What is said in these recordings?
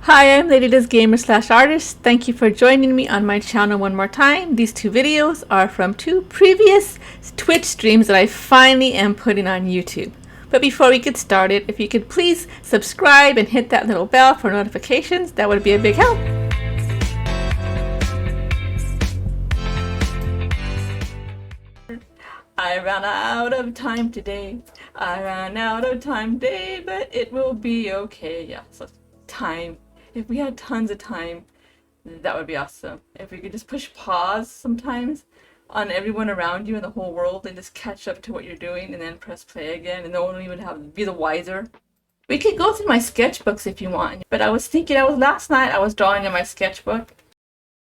Hi, I'm Lady Does Gamer / Artist. Thank you for joining me on my channel one more time. These two videos are from two previous Twitch streams that I finally am putting on YouTube. But before we get started, if you could please subscribe and hit that little bell for notifications, that would be a big help. I ran out of time today. I ran out of time today, but it will be okay. Yeah, so time. If we had tons of time, that would be awesome. If we could just push pause sometimes on everyone around you in the whole world and just catch up to what you're doing and then press play again and no one would even have be the wiser. We could go through my sketchbooks if you want, but I was thinking, last night I was drawing in my sketchbook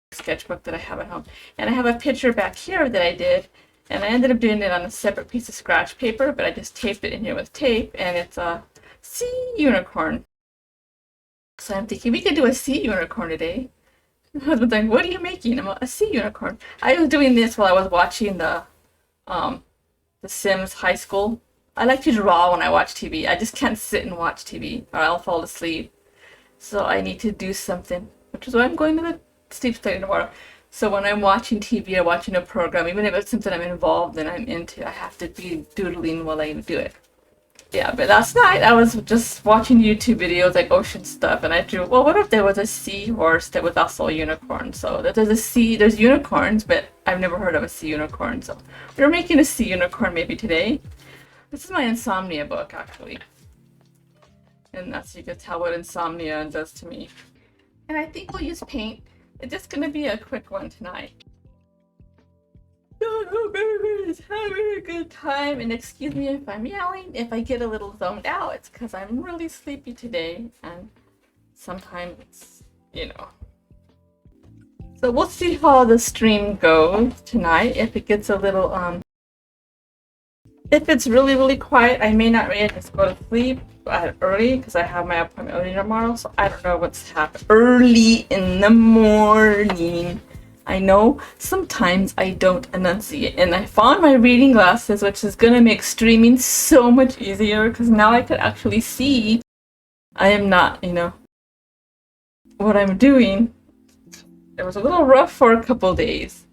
that I have at home, and I have a picture back here that I did, and I ended up doing it on a separate piece of scratch paper, but I just taped it in here with tape, and it's a sea unicorn. So I'm thinking we could do a sea unicorn today. My husband's like, "What are you making?" I'm like, "A sea unicorn." I was doing this while I was watching the Sims High School. I like to draw when I watch TV. I just can't sit and watch TV or I'll fall asleep. So I need to do something, which is why I'm going to the sleep study tomorrow. So when I'm watching TV or watching a program, even if it's something I'm involved in, I'm into, I have to be doodling while I do it. Yeah, but last night I was just watching YouTube videos like ocean stuff, and I drew, well, what if there was a seahorse that was also a unicorn? So there's unicorns, but I've never heard of a sea unicorn. So we're making a sea unicorn maybe today. This is my insomnia book, actually. And that's, you can tell what insomnia does to me. And I think we'll use paint. It's just gonna be a quick one tonight. I hope everybody's having a good time, and excuse me if I'm yelling. If I get a little zoned out, it's because I'm really sleepy today, and sometimes it's, So we'll see how the stream goes tonight. If it gets a little, if it's really quiet, I may not really just go to sleep early because I have my appointment early tomorrow, so I don't know what's happening. Early in the morning. I know sometimes I don't enunciate, and I found my reading glasses, which is gonna make streaming so much easier because now I could actually see I am not, what I'm doing. It was a little rough for a couple days.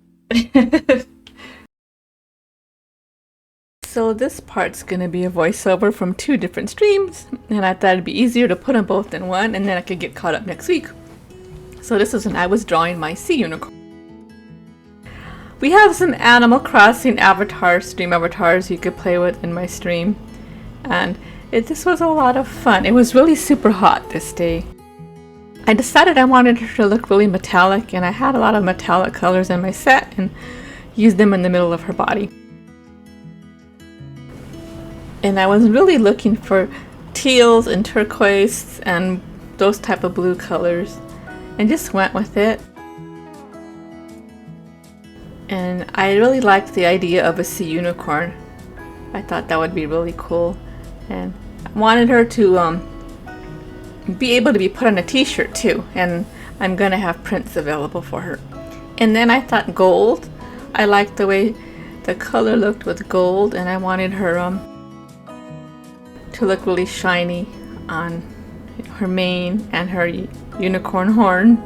So this part's gonna be a voiceover from two different streams, and I thought it'd be easier to put them both in one, and then I could get caught up next week. So this is when I was drawing my sea unicorn. We have some Animal Crossing stream avatars you could play with in my stream, and this was a lot of fun. It was really super hot this day. I decided I wanted her to look really metallic, and I had a lot of metallic colors in my set and used them in the middle of her body. And I was really looking for teals and turquoise and those type of blue colors, and just went with it. And I really liked the idea of a sea unicorn. I thought that would be really cool, and I wanted her to be able to be put on a t-shirt too, and I'm gonna have prints available for her. And then I thought gold. I liked the way the color looked with gold, and I wanted her to look really shiny on her mane and her unicorn horn.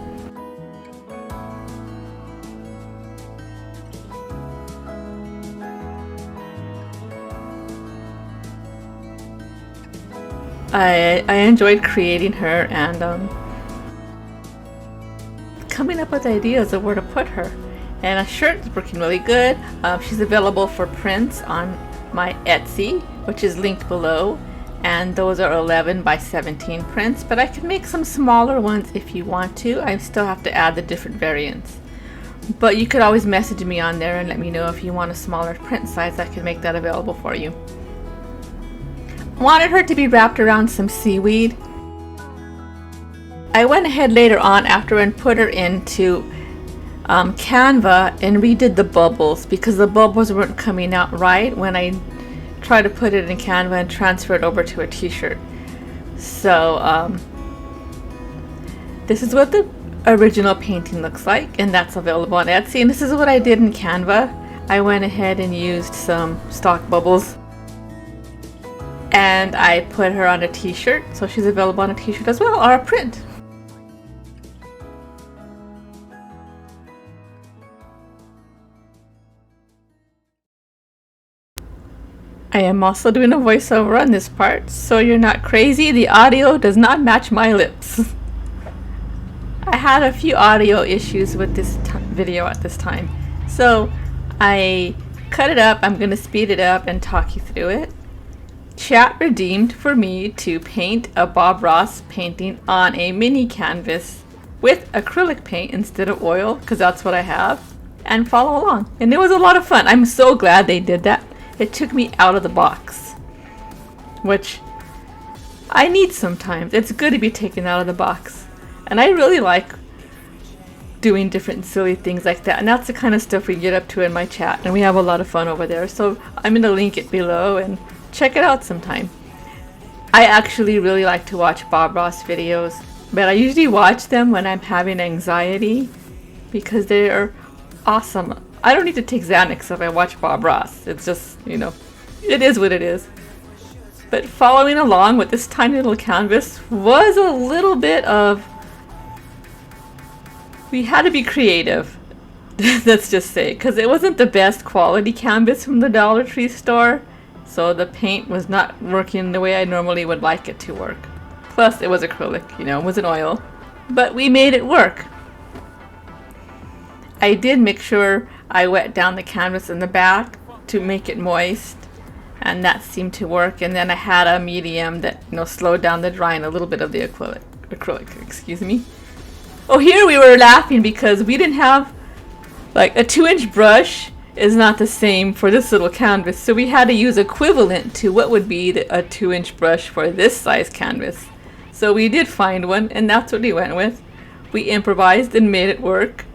I enjoyed creating her and coming up with ideas of where to put her. And a shirt is working really good. She's available for prints on my Etsy, which is linked below. And those are 11 by 17 prints, but I can make some smaller ones if you want to. I still have to add the different variants. But you could always message me on there and let me know if you want a smaller print size. I can make that available for you. Wanted her to be wrapped around some seaweed. I went ahead later on after and put her into Canva and redid the bubbles because the bubbles weren't coming out right when I tried to put it in Canva and transfer it over to a t-shirt. So this is what the original painting looks like, and that's available on Etsy. And this is what I did in Canva. I went ahead and used some stock bubbles and I put her on a t-shirt, so she's available on a t-shirt as well, or a print. I am also doing a voiceover on this part, so you're not crazy. The audio does not match my lips. I had a few audio issues with this video at this time, so I cut it up. I'm going to speed it up and talk you through it. Chat redeemed for me to paint a Bob Ross painting on a mini canvas with acrylic paint instead of oil, because that's what I have, and follow along. And it was a lot of fun. I'm so glad they did that. It took me out of the box, which I need sometimes. It's good to be taken out of the box. And I really like doing different silly things like that. And that's the kind of stuff we get up to in my chat. And we have a lot of fun over there. So I'm going to link it below and check it out sometime. I actually really like to watch Bob Ross videos. But I usually watch them when I'm having anxiety because they are awesome. I don't need to take Xanax if I watch Bob Ross. It's just, you know, it is what it is. But following along with this tiny little canvas was a little bit of... We had to be creative, let's just say, because it wasn't the best quality canvas from the Dollar Tree store, so the paint was not working the way I normally would like it to work. Plus, it was acrylic, you know, it wasn't oil, but we made it work. I did make sure I wet down the canvas in the back to make it moist, and that seemed to work. And then I had a medium that, you know, slowed down the drying a little bit of the acrylic, excuse me. Oh, here we were laughing because we didn't have, like, a 2-inch brush is not the same for this little canvas. So we had to use equivalent to what would be a 2-inch brush for this size canvas. So we did find one, and that's what we went with. We improvised and made it work.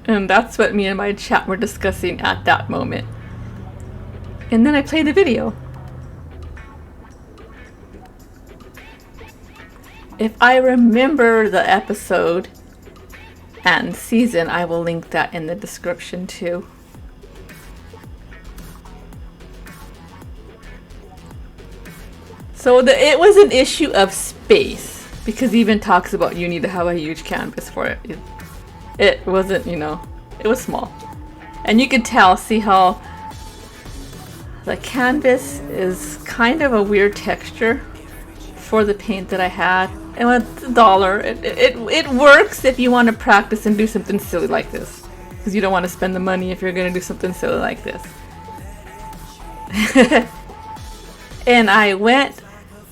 And that's what me and my chat were discussing at that moment. And then I played the video. If I remember the episode and season, I will link that in the description too. So it was an issue of space, because he even talks about you need to have a huge canvas for it. It wasn't, you know, it was small. And you could see how the canvas is kind of a weird texture for the paint that I had. And it's $1. It works if you want to practice and do something silly like this, because you don't want to spend the money if you're going to do something silly like this. And I went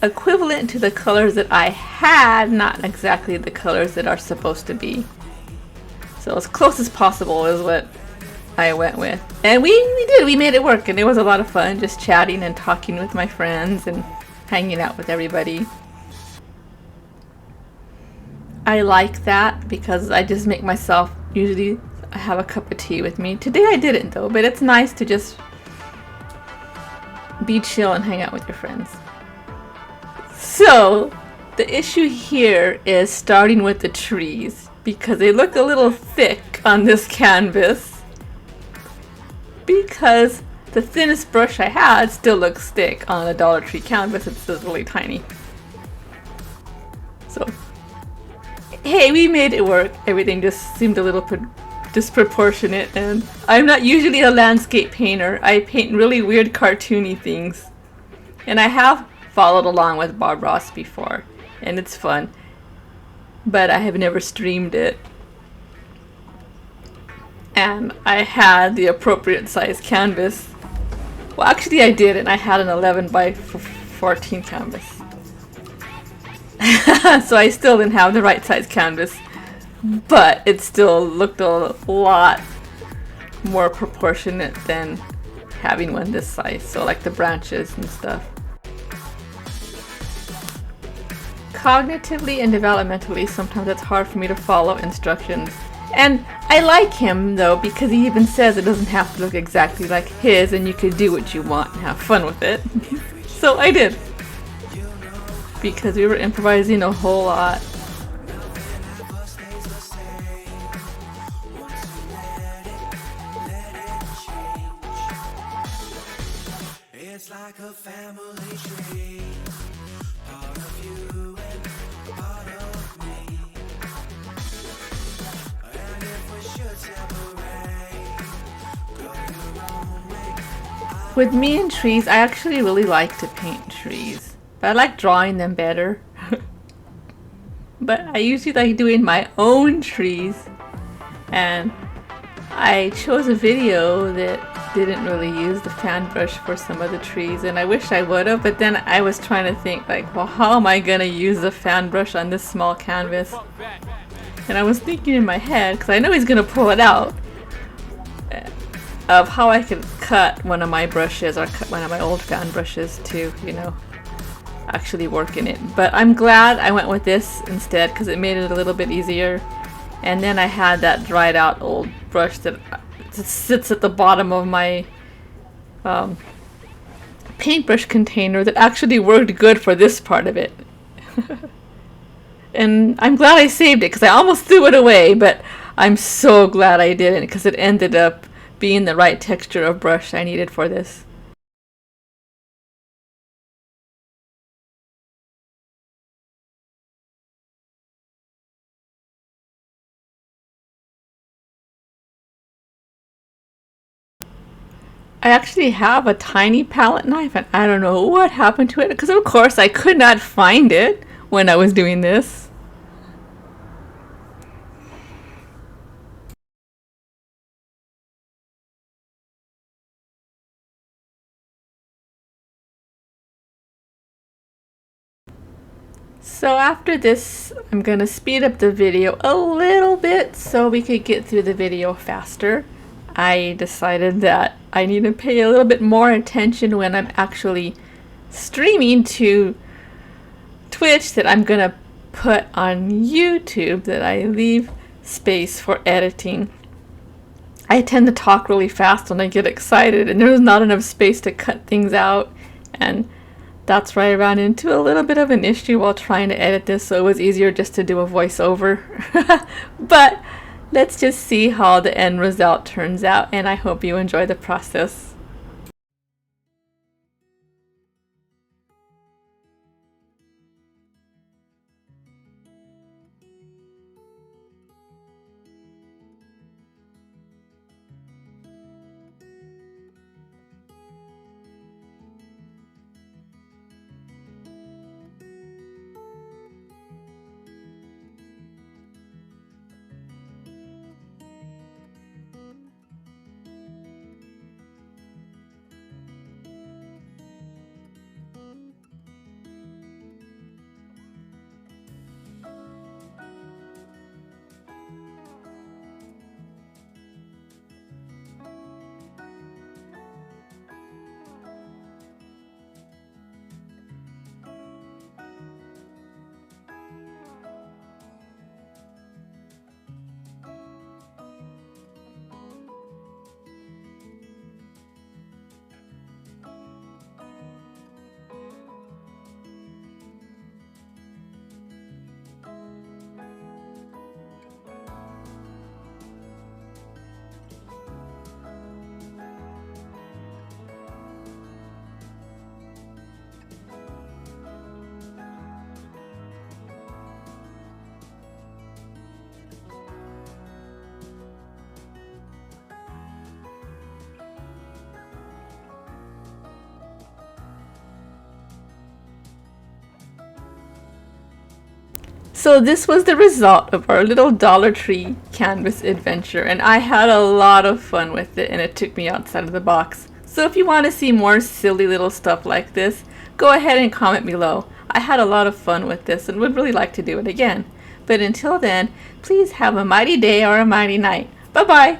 equivalent to the colors that I had, not exactly the colors that are supposed to be. So as close as possible is what I went with. And we made it work, and it was a lot of fun just chatting and talking with my friends and hanging out with everybody. I like that because I just make myself usually have a cup of tea with me. Today I didn't though, but it's nice to just be chill and hang out with your friends. So the issue here is starting with the trees, because they look a little thick on this canvas, because the thinnest brush I had still looks thick on a Dollar Tree canvas. It's just really tiny. So hey, we made it work. Everything just seemed a little disproportionate, and I'm not usually a landscape painter. I paint really weird cartoony things, and I have followed along with Bob Ross before, and it's fun, but I have never streamed it. And I had the appropriate size canvas. Well, actually I did, and I had an 11 by 14 canvas. So I still didn't have the right size canvas, but it still looked a lot more proportionate than having one this size. So like the branches and stuff. Cognitively and developmentally, sometimes it's hard for me to follow instructions. And I like him though, because he even says it doesn't have to look exactly like his, and you can do what you want and have fun with it. So I did, because we were improvising a whole lot. It's like a family tree, part of you and part of me. And if we should separate, go your own with me and trees, I actually really like to paint trees, but I like drawing them better. But I usually like doing my own trees, and I chose a video that didn't really use the fan brush for some of the trees, and I wish I would have, but then I was trying to think like, well, how am I gonna use the fan brush on this small canvas? And I was thinking in my head, because I know he's gonna pull it out, of how I could cut one of my brushes or cut one of my old fan brushes to, you know, actually work in it. But I'm glad I went with this instead because it made it a little bit easier. And then I had that dried out old brush that sits at the bottom of my paintbrush container that actually worked good for this part of it. And I'm glad I saved it because I almost threw it away, but I'm so glad I didn't because it ended up being the right texture of brush I needed for this. I actually have a tiny palette knife and I don't know what happened to it because of course I could not find it when I was doing this. So after this, I'm gonna speed up the video a little bit so we could get through the video faster. I decided that I need to pay a little bit more attention when I'm actually streaming to Twitch that I'm gonna put on YouTube, that I leave space for editing. I tend to talk really fast when I get excited and there's not enough space to cut things out, and that's where I ran into a little bit of an issue while trying to edit this, so it was easier just to do a voiceover. But let's just see how the end result turns out, and I hope you enjoy the process. So this was the result of our little Dollar Tree canvas adventure, and I had a lot of fun with it and it took me outside of the box. So if you want to see more silly little stuff like this, go ahead and comment below. I had a lot of fun with this and would really like to do it again. But until then, please have a mighty day or a mighty night. Bye bye!